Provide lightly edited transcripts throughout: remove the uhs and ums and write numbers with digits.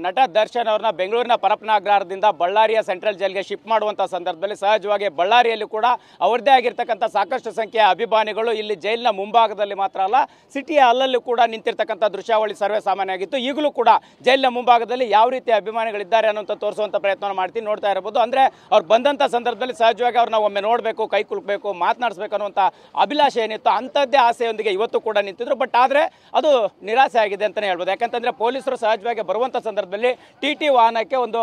ನಟ ದರ್ಶನ್ ಅವರನ್ನ ಬೆಂಗಳೂರಿನ ಪರಪ್ಪನಗ್ರಹಾರದಿಂದ ಬಳ್ಳಾರಿಯ ಸೆಂಟ್ರಲ್ ಜೈಲ್ಗೆ ಶಿಫ್ಟ್ ಮಾಡುವಂಥ ಸಂದರ್ಭದಲ್ಲಿ ಸಹಜವಾಗಿ ಬಳ್ಳಾರಿಯಲ್ಲಿ ಕೂಡ ಅವರದೇ ಆಗಿರ್ತಕ್ಕಂಥ ಸಾಕಷ್ಟು ಸಂಖ್ಯೆಯ ಅಭಿಮಾನಿಗಳು ಇಲ್ಲಿ ಜೈಲಿನ ಮುಂಭಾಗದಲ್ಲಿ ಮಾತ್ರ ಅಲ್ಲ ಸಿಟಿಯ ಅಲ್ಲಲ್ಲೂ ಕೂಡ ನಿಂತಿರ್ತಕ್ಕಂಥ ದೃಶ್ಯಾವಳಿ ಸರ್ವೇ ಸಾಮಾನ್ಯ ಆಗಿತ್ತು. ಈಗಲೂ ಕೂಡ ಜೈಲಿನ ಮುಂಭಾಗದಲ್ಲಿ ಯಾವ ರೀತಿ ಅಭಿಮಾನಿಗಳಿದ್ದಾರೆ ಅನ್ನೋಂಥ ತೋರಿಸುವಂಥ ಪ್ರಯತ್ನ ಮಾಡ್ತೀನಿ ನೋಡ್ತಾ ಇರಬಹುದು. ಅಂದರೆ ಅವ್ರು ಬಂದಂಥ ಸಂದರ್ಭದಲ್ಲಿ ಸಹಜವಾಗಿ ಅವ್ರನ್ನ ಒಮ್ಮೆ ನೋಡಬೇಕು, ಕೈ ಕುಲುಕಬೇಕು, ಮಾತನಾಡಿಸ್ಬೇಕು ಅನ್ನುವಂಥ ಅಭಿಲಾಷೆ ಏನಿತ್ತು ಅಂಥದ್ದೇ ಆಸೆಯೊಂದಿಗೆ ಇವತ್ತು ಕೂಡ ನಿಂತಿದ್ರು. ಬಟ್ ಆದರೆ ಅದು ನಿರಾಸೆ ಆಗಿದೆ ಅಂತಲೇ ಹೇಳ್ಬೋದು. ಯಾಕಂತಂದರೆ ಪೊಲೀಸರು ಸಹಜವಾಗಿ ಬರುವಂಥ ಸಂದರ್ಭದಲ್ಲಿ ಟಿ ವಾಹನಕ್ಕೆ ಒಂದು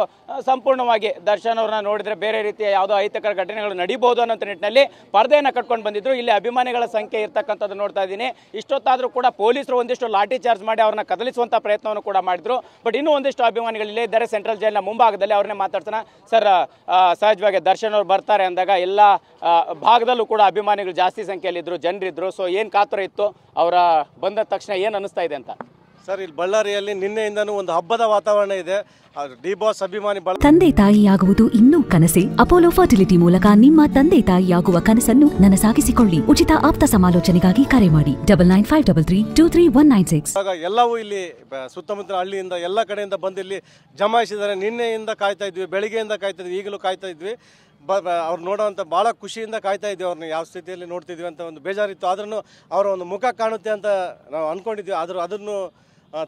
ಸಂಪೂರ್ಣವಾಗಿ ದರ್ಶನ್ ಅವ್ರನ್ನ ನೋಡಿದ್ರೆ ಬೇರೆ ರೀತಿಯ ಯಾವುದೋ ಅಹಿತಕರ ಘಟನೆಗಳು ನಡೀಬಹುದು ಅನ್ನೋ ನಿಟ್ಟಿನಲ್ಲಿ ಪರದೆಯನ್ನು ಕಟ್ಕೊಂಡು ಬಂದಿದ್ರು. ಇಲ್ಲಿ ಅಭಿಮಾನಿಗಳ ಸಂಖ್ಯೆ ಇರ್ತಕ್ಕಂಥದ್ದು ನೋಡ್ತಾ ಇದ್ದೀನಿ. ಇಷ್ಟೊತ್ತಾದರೂ ಕೂಡ ಪೊಲೀಸರು ಒಂದಿಷ್ಟು ಲಾಠಿ ಚಾರ್ಜ್ ಮಾಡಿ ಅವ್ರನ್ನ ಕದಲಿಸುವಂಥ ಪ್ರಯತ್ನವನ್ನು ಕೂಡ ಮಾಡಿದ್ರು. ಬಟ್ ಇನ್ನೂ ಒಂದಿಷ್ಟು ಅಭಿಮಾನಿಗಳು ಇಲ್ಲೇ ಇದ್ದಾರೆ ಸೆಂಟ್ರಲ್ ಜೈಲಿನ ಮುಂಭಾಗದಲ್ಲಿ. ಅವ್ರನ್ನೇ ಮಾತಾಡ್ತಾನೆ. ಸರ್, ಸಹಜವಾಗಿ ದರ್ಶನ್ ಅವ್ರು ಬರ್ತಾರೆ ಅಂದಾಗ ಎಲ್ಲ ಭಾಗದಲ್ಲೂ ಕೂಡ ಅಭಿಮಾನಿಗಳು ಜಾಸ್ತಿ ಸಂಖ್ಯೆಯಲ್ಲಿದ್ದರು, ಜನರಿದ್ರು. ಸೊ ಏನು ಕಾತರ ಇತ್ತು ಅವರ ಬಂದ ತಕ್ಷಣ ಏನು ಅನ್ನಿಸ್ತಾ ಇದೆ ಅಂತ? ಸರ್, ಇಲ್ಲಿ ಬಳ್ಳಾರಿಯಲ್ಲಿ ನಿನ್ನೆಯಿಂದನೂ ಒಂದು ಹಬ್ಬದ ವಾತಾವರಣ ಇದೆ. ಡಿ ಬಾಸ್ ಅಭಿಮಾನಿ ತಂದೆ ತಾಯಿಯಾಗುವುದು ಇನ್ನೂ ಕನಸೆ. ಅಪೋಲೋ ಫರ್ಟಿಲಿಟಿ ಮೂಲಕ ನಿಮ್ಮ ತಂದೆ ತಾಯಿಯಾಗುವ ಕನಸನ್ನು ನನಸಾಗಿಸಿಕೊಳ್ಳಿ. ಉಚಿತ ಆಪ್ತ ಸಮಾಲೋಚನೆಗಾಗಿ ಕರೆ ಮಾಡಿ 9953323196. ಎಲ್ಲವೂ ಇಲ್ಲಿ ಸುತ್ತಮುತ್ತಲ ಹಳ್ಳಿಯಿಂದ ಎಲ್ಲ ಕಡೆಯಿಂದ ಬಂದು ಇಲ್ಲಿ ಜಮಾಯಿಸಿದ್ದಾರೆ. ನಿನ್ನೆಯಿಂದ ಕಾಯ್ತಾ ಇದ್ವಿ, ಬೆಳಿಗ್ಗೆಯಿಂದ ಕಾಯ್ತಾ ಇದ್ವಿ, ಈಗಲೂ ಕಾಯ್ತಾ ಇದ್ವಿ. ಅವ್ರು ನೋಡೋವಂಥ ಭಾಳ ಖುಷಿಯಿಂದ ಕಾಯ್ತಾ ಇದ್ವಿ. ಅವ್ರನ್ನ ಯಾವ ಸ್ಥಿತಿಯಲ್ಲಿ ನೋಡ್ತಿದ್ವಿ ಅಂತ ಒಂದು ಬೇಜಾರಿತ್ತು. ಆದ್ರೂ ಅವರ ಒಂದು ಮುಖ ಕಾಣುತ್ತೆ ಅಂತ ನಾವು ಅಂದ್ಕೊಂಡಿದ್ವಿ. ಆದರೂ ಅದನ್ನು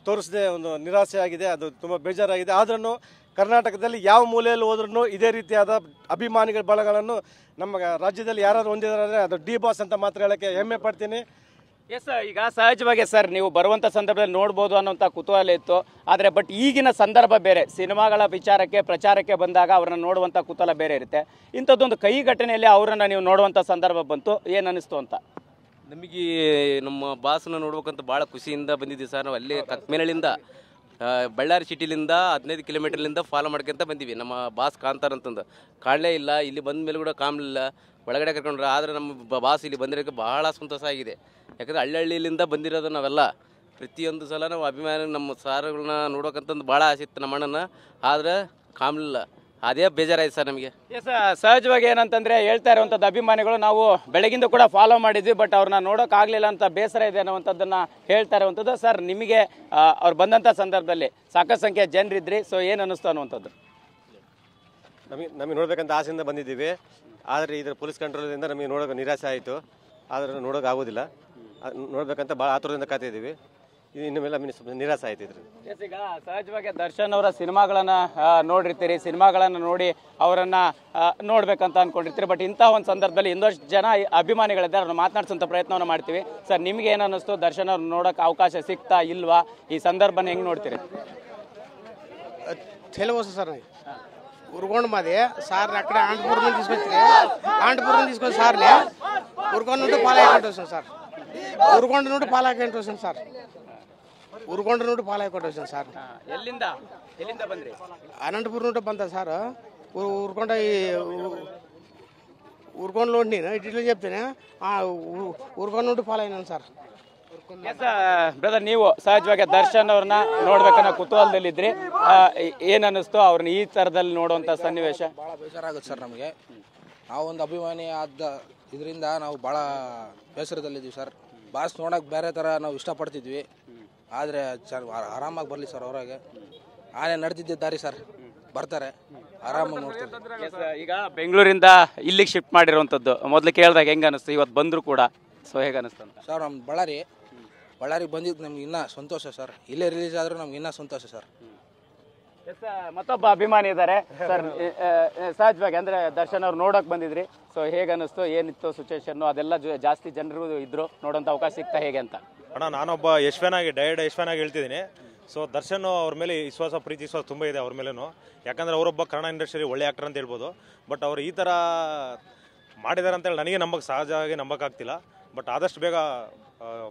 ತೋರಿಸದೆ ಒಂದು ನಿರಾಸೆ ಆಗಿದೆ. ಅದು ತುಂಬ ಬೇಜಾರಾಗಿದೆ. ಆದ್ರೂ ಕರ್ನಾಟಕದಲ್ಲಿ ಯಾವ ಮೂಲೆಯಲ್ಲಿ ಹೋದ್ರೂ ಇದೇ ರೀತಿಯಾದ ಅಭಿಮಾನಿಗಳ ಬಳಗಳನ್ನು ನಮ್ಮ ರಾಜ್ಯದಲ್ಲಿ ಯಾರಾದರೂ ಹೊಂದಿದ್ದಾರೆ ಅದು ಡಿ ಬಾಸ್ ಅಂತ ಮಾತ್ರ ಹೇಳೋಕ್ಕೆ ಹೆಮ್ಮೆ ಪಡ್ತೀನಿ. ಎಸ್, ಈಗ ಸಹಜವಾಗಿ ಸರ್ ನೀವು ಬರುವಂಥ ಸಂದರ್ಭದಲ್ಲಿ ನೋಡ್ಬೋದು ಅನ್ನೋಂಥ ಕುತೂಹಲ ಇತ್ತು. ಆದರೆ ಬಟ್ ಈಗಿನ ಸಂದರ್ಭ ಬೇರೆ. ಸಿನಿಮಾಗಳ ವಿಚಾರಕ್ಕೆ ಪ್ರಚಾರಕ್ಕೆ ಬಂದಾಗ ಅವ್ರನ್ನ ನೋಡುವಂಥ ಕುತೂಹಲ ಬೇರೆ ಇರುತ್ತೆ. ಇಂಥದ್ದೊಂದು ಕೈ ಘಟನೆಯಲ್ಲಿ ಅವರನ್ನು ನೀವು ನೋಡುವಂಥ ಸಂದರ್ಭ ಬಂತು, ಏನು ಅನ್ನಿಸ್ತು ಅಂತ? ನಮಗೆ ನಮ್ಮ ಬಾಸನ್ನ ನೋಡ್ಬೇಕಂತ ಭಾಳ ಖುಷಿಯಿಂದ ಬಂದಿದ್ದೀವಿ ಸರ್. ನಾವು ಅಲ್ಲಿ ಕಕ್ಮೇನಹಳ್ಳಿಯಿಂದ ಬಳ್ಳಾರಿ ಸಿಟಿಲಿಂದ 15 ಕಿಲೋಮೀಟರ್ಲಿಂದ ಫಾಲೋ ಮಾಡ್ಕೊಂತ ಬಂದೀವಿ. ನಮ್ಮ ಬಾಸ್ ಕಾಣ್ತಾರೆ ಅಂತಂದು ಕಾಣಲೇ ಇಲ್ಲ. ಇಲ್ಲಿ ಬಂದ ಮೇಲೆ ಕೂಡ ಕಾಣಲಿಲ್ಲ, ಒಳಗಡೆ ಕರ್ಕೊಂಡ್ರೆ. ಆದರೆ ನಮ್ಮ ಬಾಸ್ ಇಲ್ಲಿ ಬಂದಿರೋಕ್ಕೆ ಭಾಳ ಸಂತೋಷ ಆಗಿದೆ. ಯಾಕಂದರೆ ಹಳ್ಳಿಯಿಂದ ಬಂದಿರೋದು ನಾವೆಲ್ಲ. ಪ್ರತಿಯೊಂದು ಸಲ ನಾವು ಅಭಿಮಾನಿ ನಮ್ಮ ಸಾರುಗಳನ್ನ ನೋಡ್ಬೇಕಂತಂದು ಭಾಳ ಆಸೆ ಇತ್ತು ನಮ್ಮ ಅಣ್ಣನ. ಆದರೆ ಕಾಣಲಿಲ್ಲ, ಅದೇ ಬೇಜಾರಾಯ್ತು ಸರ್ ನಮಗೆ. ಎಸ್, ಸಹಜವಾಗಿ ಏನಂತಂದರೆ ಹೇಳ್ತಾ ಇರುವಂಥದ್ದು ಅಭಿಮಾನಿಗಳು ನಾವು ಬೆಳಗಿಂದ ಕೂಡ ಫಾಲೋ ಮಾಡಿದ್ವಿ, ಬಟ್ ಅವ್ರನ್ನ ನೋಡೋಕ್ಕಾಗಲಿಲ್ಲ ಅಂತ ಬೇಸರ ಇದೆ ಅನ್ನುವಂಥದ್ದನ್ನು ಹೇಳ್ತಾ ಇರುವಂಥದ್ದು. ಸರ್, ನಿಮಗೆ ಅವ್ರು ಬಂದಂಥ ಸಂದರ್ಭದಲ್ಲಿ ಸಾಕಷ್ಟು ಸಂಖ್ಯೆಯ ಜನರಿದ್ರಿ. ಸೊ ಏನು ಅನ್ನಿಸ್ತು ಅನ್ನುವಂಥದ್ದು? ನಮಗೆ ನೋಡ್ಬೇಕಂತ ಆಸೆಯಿಂದ ಬಂದಿದ್ದೀವಿ. ಆದರೆ ಇದರ ಪೊಲೀಸ್ ಕಂಟ್ರೋಲಿಂದ ನಮಗೆ ನೋಡೋಕೆ ನಿರಾಸೆ ಆಯಿತು. ಆದರೆ ನೋಡೋಕೆ ಆಗೋದಿಲ್ಲ. ನೋಡ್ಬೇಕಂತ ಭಾಳ ಆತುರದಿಂದ ಕಾಯ್ತಿದ್ದೀವಿ. ಇನ್ನು ಮೇಲೆ ನಿರಾಸೆ ಆಯ್ತು ಇದ್ರಲ್ಲಿ. ಎಸ್, ಈಗ ಸಹಜವಾಗಿ ದರ್ಶನ್ ಅವರ ಸಿನಿಮಾಗಳನ್ನು ನೋಡಿರ್ತೀರಿ, ಸಿನಿಮಾಗಳನ್ನು ನೋಡಿ ಅವರನ್ನು ನೋಡ್ಬೇಕಂತ ಅಂದ್ಕೊಂಡಿರ್ತೀರಿ. ಬಟ್ ಇಂಥ ಒಂದು ಸಂದರ್ಭದಲ್ಲಿ ಇನ್ನೊಷ್ಟು ಜನ ಅಭಿಮಾನಿಗಳಿದ್ದಾರೆ, ಅವ್ರನ್ನ ಮಾತನಾಡಿಸೋಂಥ ಪ್ರಯತ್ನವನ್ನು ಮಾಡ್ತೀವಿ. ಸರ್, ನಿಮಗೆ ಏನು ಅನ್ನಿಸ್ತು? ದರ್ಶನ್ ಅವ್ರು ನೋಡೋಕೆ ಅವಕಾಶ ಸಿಗ್ತಾ ಇಲ್ವಾ? ಈ ಸಂದರ್ಭನ ಹೆಂಗೆ ನೋಡ್ತೀರಿ? ಸರ್ ಉರ್ಕೊಂಡು ಮಾದಿ సార్ అక్కడ ఆంటపూర్ నుంచి తీసుకొచ్చి సార్ని ఉరుకొండ నుండి పాలాయకొట్టు వచ్చాను సార్. ఉరుకొండ నుండి పాలాయకొట్టు వచ్చాను సార్. ఉరుకొండ నుండి పాలాయకొట్టు వచ్చాను సార్. ಎಲ್ಲಿಂದ ಬಂದ್ರಿ? అనంతపూర్ నుండి ಬಂದ సార్. ఉరుకొండ ఉరుకొండలో నేను ఇట్లా చెప్తేనే ఉరుకొండ నుండి పాలైనాను సార్. ಬ್ರದರ್, ನೀವು ಸಹಜವಾಗಿ ದರ್ಶನ್ ಅವ್ರನ್ನ ನೋಡ್ಬೇಕನ್ನೋ ಕುತೂಹಲದಲ್ಲಿದ್ರಿ. ಏನು ಅನ್ನಿಸ್ತು ಅವ್ರನ್ನ ಈ ಥರದಲ್ಲಿ ನೋಡುವಂಥ ಸನ್ನಿವೇಶ? ಭಾಳ ಬೇಸರಾಗುತ್ತೆ ಸರ್ ನಮಗೆ. ನಾವೊಂದು ಅಭಿಮಾನಿ ಆದ ಇದರಿಂದ ನಾವು ಭಾಳ ಬೇಸರದಲ್ಲಿದ್ದೀವಿ ಸರ್. ಬಾಸ್ ನೋಡೋಕೆ ಬೇರೆ ಥರ ನಾವು ಇಷ್ಟಪಡ್ತಿದ್ವಿ. ಆದರೆ ಆರಾಮಾಗಿ ಬರಲಿ ಸರ್. ಹೊರಗೆ ಆನೆ ನಡೆದಿದ್ದ ದಾರಿ ಸರ್, ಬರ್ತಾರೆ ಆರಾಮಾಗಿ ನೋಡ್ತಾರೆ. ಈಗ ಬೆಂಗಳೂರಿಂದ ಇಲ್ಲಿಗೆ ಶಿಫ್ಟ್ ಮಾಡಿರುವಂಥದ್ದು ಮೊದಲು ಕೇಳಿದಾಗ ಹೆಂಗೆ ಅನ್ನಿಸ್ತು? ಇವತ್ತು ಬಂದರೂ ಕೂಡ ಸೊ ಹೇಗೆ ಅನ್ನಿಸ್ತು ಅಂತ? ಸರ್, ನಮ್ಮ ಬಳ್ಳಾರಿಗೆ ಬಂದಿದ್ದು ನಮ್ಗೆ ಇನ್ನೂ ಸಂತೋಷ ಸರ್. ಇಲ್ಲೇ ರಿಲೀಸ್ ಆದರೂ ನಮ್ಗೆ ಇನ್ನೂ ಸಂತೋಷ ಸರ್. ಮತ್ತೊಬ್ಬ ಅಭಿಮಾನಿ ಇದ್ದಾರೆ ಸರ್. ಸಹಜವಾಗಿ ಅಂದರೆ ದರ್ಶನ್ ಅವ್ರು ನೋಡೋಕೆ ಬಂದಿದ್ರಿ. ಸೊ ಹೇಗೆ ಅನ್ನಿಸ್ತು? ಏನಿತ್ತು ಸಿಚುವೇಶನ್ನು? ಅದೆಲ್ಲ ಜಾಸ್ತಿ ಜನರು ಇದ್ರು, ನೋಡೋಂಥ ಅವಕಾಶ ಸಿಗ್ತಾ ಹೇಗೆ ಅಂತ? ಅಣ್ಣ, ನಾನೊಬ್ಬ ಡೈರೆಕ್ಟ್ ಯಶ್ವನಾಗಿ ಹೇಳ್ತಿದ್ದೀನಿ. ಸೊ ದರ್ಶನ್ ಅವ್ರ ಮೇಲೆ ಪ್ರೀತಿ ವಿಶ್ವಾಸ ತುಂಬ ಇದೆ ಅವ್ರ ಮೇಲೂ. ಯಾಕಂದರೆ ಅವರೊಬ್ಬ ಕನ್ನಡ ಇಂಡಸ್ಟ್ರಿಯಲ್ಲಿ ಒಳ್ಳೆ ಆ್ಯಕ್ಟರ್ ಅಂತ ಹೇಳ್ಬೋದು. ಬಟ್ ಅವ್ರು ಈ ಥರ ಮಾಡಿದ್ದಾರೆ ಅಂತೇಳಿ ನನಗೆ ಸಹಜವಾಗಿ ನಂಬೋಕ್ಕಾಗ್ತಿಲ್ಲ. ಬಟ್ ಆದಷ್ಟು ಬೇಗ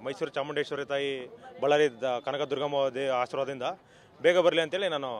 ಮೈಸೂರು ಚಾಮುಂಡೇಶ್ವರಿ ತಾಯಿ, ಬಳ್ಳಾರಿ ಕನಕ ದುರ್ಗಮ್ಮ ಆಶೀರ್ವಾದದಿಂದ ಬೇಗ ಬರಲಿ ಅಂತೇಳಿ ನಾನು